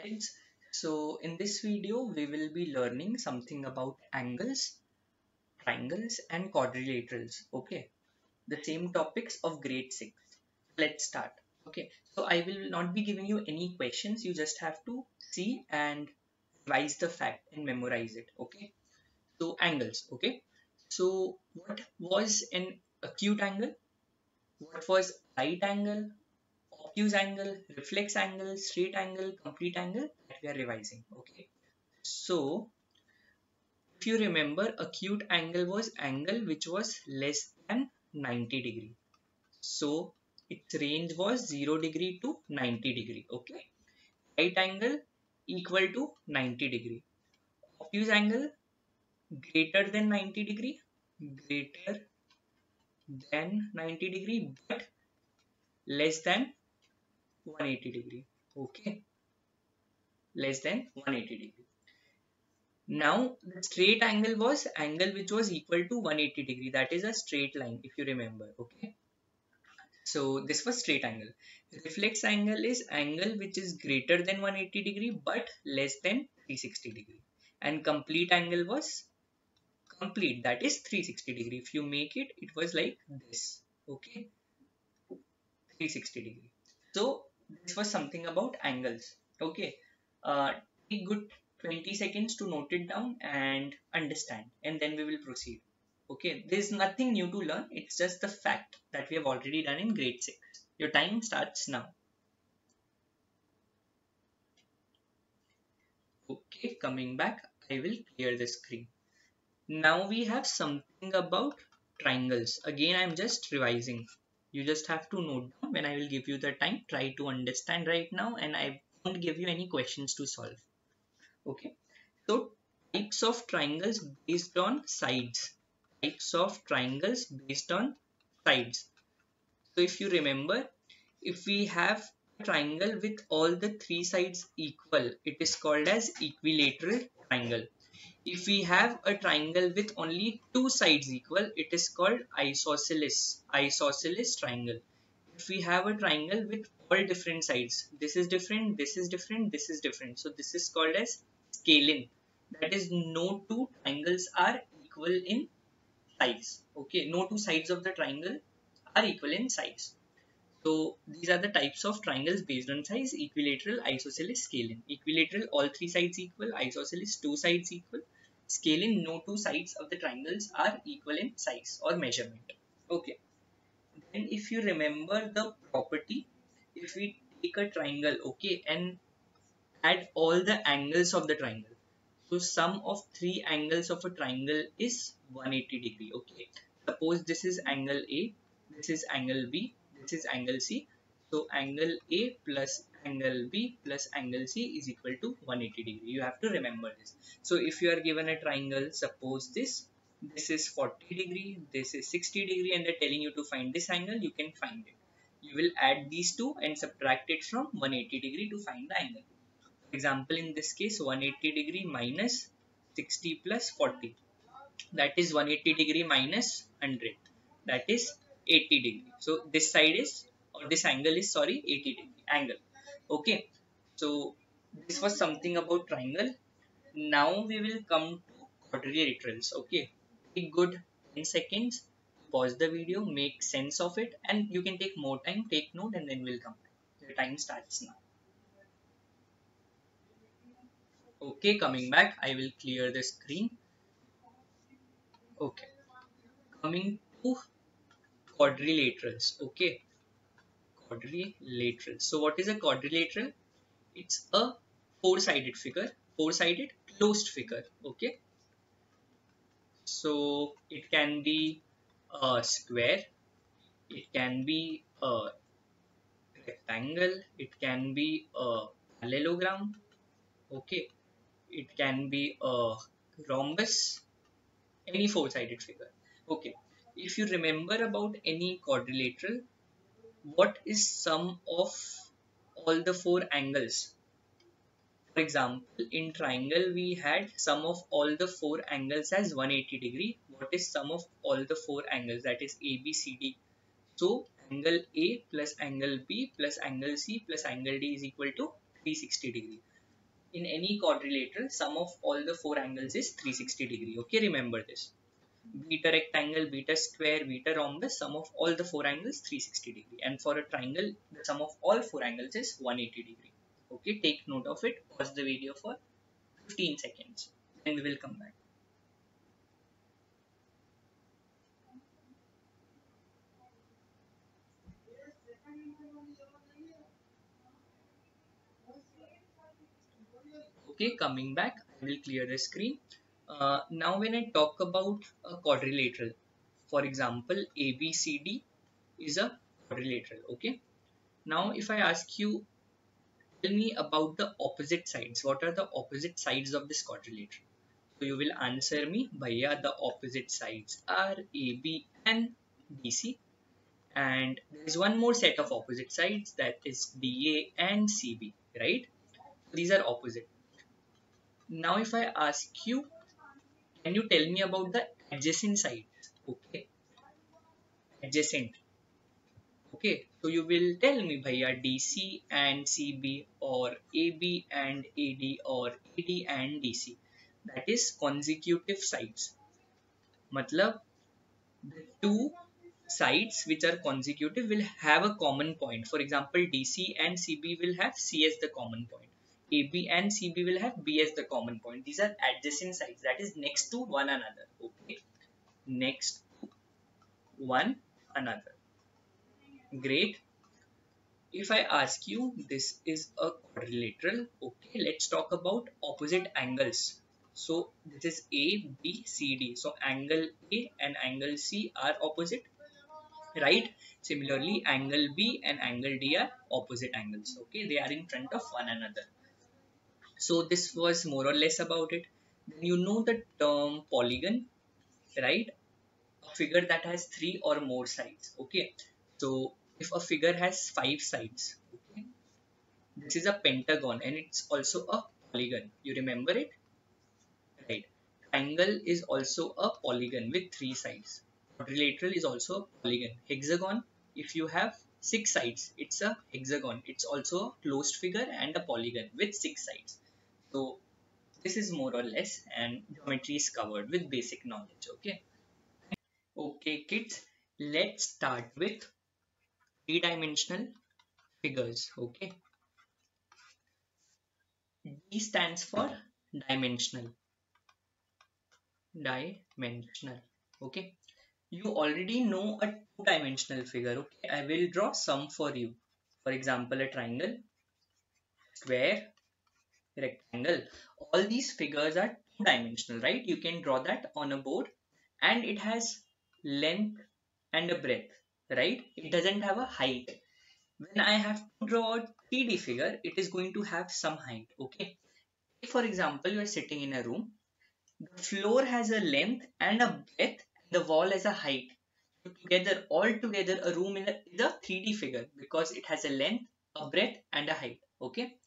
Heads. So in this video we will be learning something about angles, triangles and quadrilaterals. Okay, the same topics of grade 6. Let's start. Okay, so I will not be giving you any questions. You just have to see and revise the fact and memorize it. Okay, so angles. Okay, so what was an acute angle? What was right angle? Obtuse angle, reflex angle, straight angle, complete angle that we are revising. Okay. So if you remember, acute angle was angle which was less than 90 degree. So its range was 0 degree to 90 degree. Okay. Right angle equal to 90 degree. Obtuse angle greater than 90 degree, greater than 90 degree, but less than 180 degree. Okay. Less than 180 degree. Now the straight angle was angle which was equal to 180 degree. That is a straight line if you remember. Okay. So this was straight angle. Reflex angle is angle which is greater than 180 degree but less than 360 degree. And complete angle was complete, that is 360 degree. If you make it, it was like this. Okay. 360 degree. So this was something about angles. Okay. Take good 20 seconds to note it down and understand, and then we will proceed. Okay, there's nothing new to learn, it's just the fact that we have already done in grade 6. Your time starts now. Okay, coming back, I will clear the screen. Now we have something about triangles. Again, I'm just revising. You just have to note down when I will give you the time. Try to understand right now, and I won't give you any questions to solve. Okay, so types of triangles based on sides. Types of triangles based on sides. So if you remember, if we have a triangle with all the three sides equal, it is called as equilateral triangle. If we have a triangle with only two sides equal, it is called isosceles triangle. If we have a triangle with all different sides, this is different, this is different, this is different. So this is called as scalene. That is, no two triangles are equal in size. Okay, no two sides of the triangle are equal in size. So these are the types of triangles based on size: equilateral, isosceles, scalene. Equilateral, all three sides equal; isosceles, two sides equal; scalene, no two sides of the triangles are equal in size or measurement. Okay. Then if you remember the property, if we take a triangle, okay, and add all the angles of the triangle. So sum of three angles of a triangle is 180 degree. Okay. Suppose this is angle A, this is angle B, this is angle C. So angle A plus angle B plus angle C is equal to 180 degree. You have to remember this. So if you are given a triangle, suppose this is 40 degree, this is 60 degree, and they're telling you to find this angle, you can find it. You will add these two and subtract it from 180 degree to find the angle. For example, in this case, 180 degree minus 60 plus 40. That is 180 degree minus 100. That is 80 degree. So this side is, or this angle is, sorry, 80 degree angle. Okay. So this was something about triangle. Now we will come to quadrilaterals. Okay. Take good 10 seconds. Pause the video, make sense of it, and you can take more time, take note, and then we'll come back. The time starts now. Okay, coming back, I will clear the screen. Okay, coming to quadrilaterals. Okay, quadrilaterals. So what is a quadrilateral? It's a four-sided figure, four-sided closed figure. Okay, so it can be a square, it can be a rectangle, it can be a parallelogram. Okay, it can be a rhombus, any four-sided figure. Okay, if you remember about any quadrilateral, what is sum of all the four angles? For example, in triangle we had sum of all the four angles as 180 degree. What is sum of all the four angles? That is A, B, C, D. So angle A plus angle B plus angle C plus angle D is equal to 360 degree. In any quadrilateral, sum of all the four angles is 360 degree. Okay, remember this. Be it a rectangle, be it a square, be it a rhombus, sum of all the four angles 360 degree. And for a triangle, the sum of all four angles is 180 degree. Okay, take note of it. Pause the video for 15 seconds. Then we will come back. Okay, coming back, I will clear the screen. Now when I talk about a quadrilateral, for example, ABCD is a quadrilateral. Okay. Now if I ask you, tell me about the opposite sides. What are the opposite sides of this quadrilateral? So you will answer me, Bhaiya, the opposite sides are AB and BC. And there is one more set of opposite sides, that is DA and CB, right? These are opposite. Now if I ask you, can you tell me about the adjacent sides? Okay, adjacent. Okay, so you will tell me bhaiya DC and CB, or AB and AD, or AD and DC. That is consecutive sides. Matlab, the two sides which are consecutive will have a common point. For example, DC and CB will have C as the common point. AB and CB will have B as the common point. These are adjacent sides, that is next to one another. Okay, next to one another. Great. If I ask you, this is a quadrilateral. Okay, let's talk about opposite angles. So this is A, B, C, D. So angle A and angle C are opposite, right? Similarly, angle B and angle D are opposite angles. Okay, they are in front of one another. So this was more or less about it. Then you know the term polygon, right? A figure that has three or more sides. Okay, so if a figure has five sides, okay, this is a pentagon and it's also a polygon. You remember it? Right. Triangle is also a polygon with three sides. Quadrilateral is also a polygon. Hexagon, if you have six sides, it's a hexagon. It's also a closed figure and a polygon with six sides. So this is more or less, and geometry is covered with basic knowledge. Okay. Okay, kids, let's start with three-dimensional figures. Okay. D stands for dimensional. Dimensional. Okay. You already know a two-dimensional figure. Okay, I will draw some for you. For example, a triangle, square, rectangle. All these figures are two-dimensional, right? You can draw that on a board, and it has length and a breadth, right? It doesn't have a height. When I have to draw a 3D figure, it is going to have some height. Okay. If, for example, you are sitting in a room, the floor has a length and a breadth, and the wall has a height. So together, all together, a room is a 3D figure because it has a length, a breadth, and a height. Okay.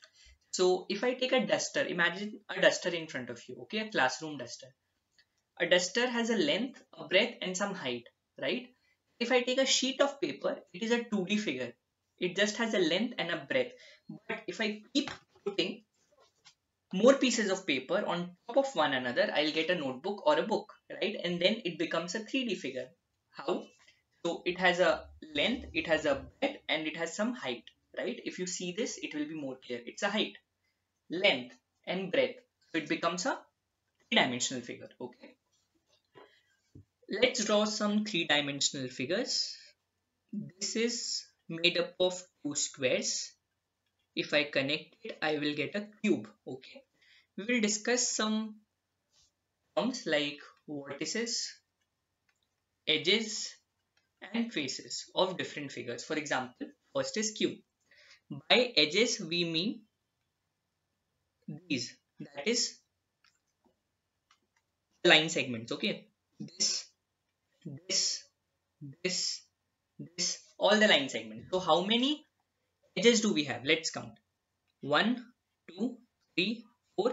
So if I take a duster, imagine a duster in front of you. Okay, a classroom duster. A duster has a length, a breadth, and some height, right? If I take a sheet of paper, it is a 2D figure. It just has a length and a breadth. But if I keep putting more pieces of paper on top of one another, I'll get a notebook or a book, right? And then it becomes a 3D figure. How? So it has a length, it has a breadth, and it has some height, right? If you see this, it will be more clear. It's a height, length, and breadth. So it becomes a three-dimensional figure. Okay. Let's draw some three-dimensional figures. This is made up of two squares. If I connect it, I will get a cube. Okay. We will discuss some terms like vertices, edges, and faces of different figures. For example, first is cube. By edges, we mean these. That is line segments. Okay. This, this, this, this, all the line segments. So how many edges do we have? Let's count. 1, 2, 3, 4,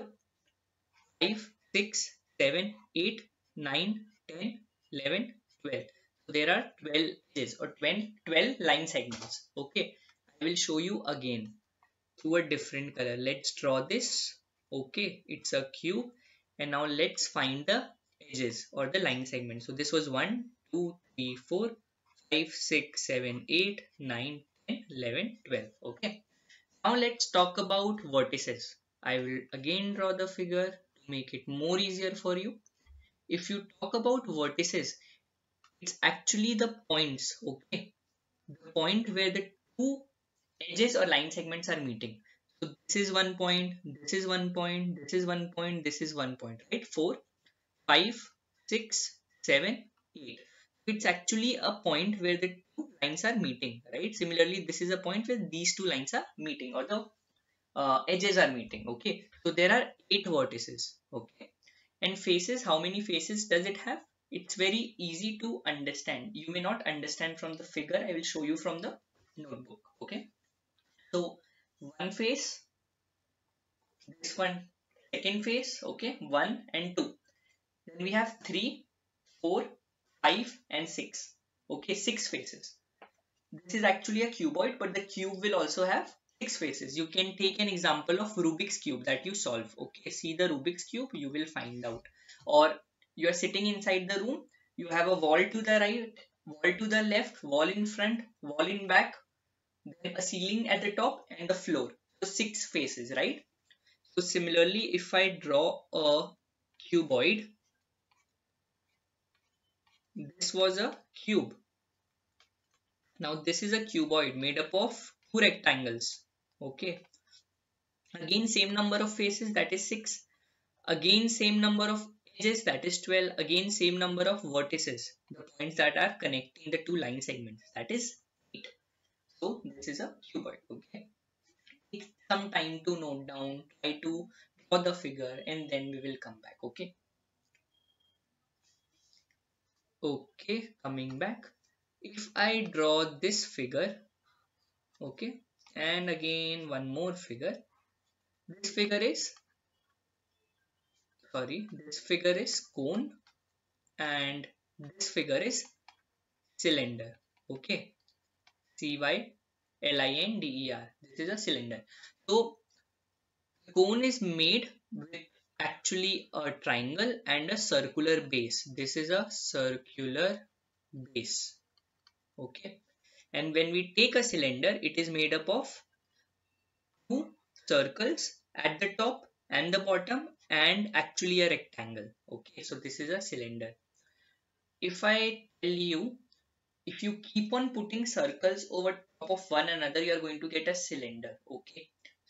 5, 6, 7, 8, 9, 10, 11, 12. So there are 12 edges or 12 line segments. Okay. I will show you again through a different color. Let's draw this. Okay, it's a cube. And now let's find the edges or the line segment. So this was 1, 2, 3, 4, 5, 6, 7, 8, 9, 10, 11, 12. Okay. Now let's talk about vertices. I will again draw the figure to make it more easier for you. If you talk about vertices, it's actually the points, okay? The point where the two edges or line segments are meeting. So this is one point, this is one point, this is one point, this is one point, right? 4, 5, 6, 7, 8. It's actually a point where the two lines are meeting, right? Similarly, this is a point where these two lines are meeting or the edges are meeting. Okay, so there are 8 vertices. Okay, and faces, how many faces does it have? It's very easy to understand. You may not understand from the figure. I will show you from the notebook. Okay, so one face, this one, second face. Okay, 1 and 2. Then we have 3, 4, 5 and 6. Okay, 6 faces. This is actually a cuboid, but the cube will also have 6 faces. You can take an example of Rubik's cube that you solve. Okay, see the Rubik's cube, you will find out. Or you are sitting inside the room, you have a wall to the right, wall to the left, wall in front, wall in back, then a ceiling at the top and the floor. So 6 faces, right? So similarly, if I draw a cuboid, this was a cube. Now this is a cuboid made up of 2 rectangles. Okay. Again same number of faces, that is 6. Again same number of edges, that is 12. Again same number of vertices, the points that are connecting the two line segments, that is 8. So this is a cuboid. Okay. Take some time to note down, try to draw the figure and then we will come back. Okay. Okay, coming back. If I draw this figure, okay, and again one more figure. This figure is, this figure is cone and this figure is cylinder. Okay, cylinder. This is a cylinder. So the cone is made with actually a triangle and a circular base. This is a circular base. Okay, and when we take a cylinder, it is made up of two circles at the top and the bottom and actually a rectangle. Okay, so this is a cylinder. If I tell you, if you keep on putting circles over top of one another, you are going to get a cylinder. Okay,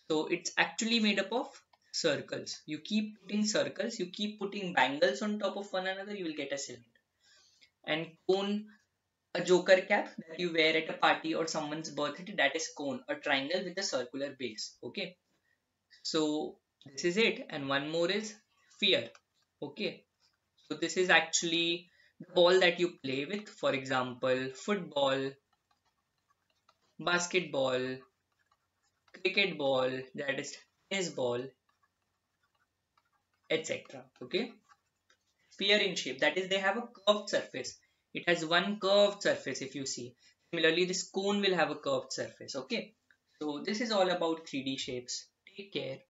so it's actually made up of circles. You keep putting circles, you keep putting bangles on top of one another, you will get a cylinder. And cone, a joker cap that you wear at a party or someone's birthday, that is cone, a triangle with a circular base. Okay, so this is it. And one more is sphere. Okay, so this is actually the ball that you play with. For example, football, basketball, cricket ball, that is tennis ball, etc. Okay, sphere in shape, that is they have a curved surface. It has one curved surface if you see. Similarly, this cone will have a curved surface. Okay, so this is all about 3D shapes. Take care.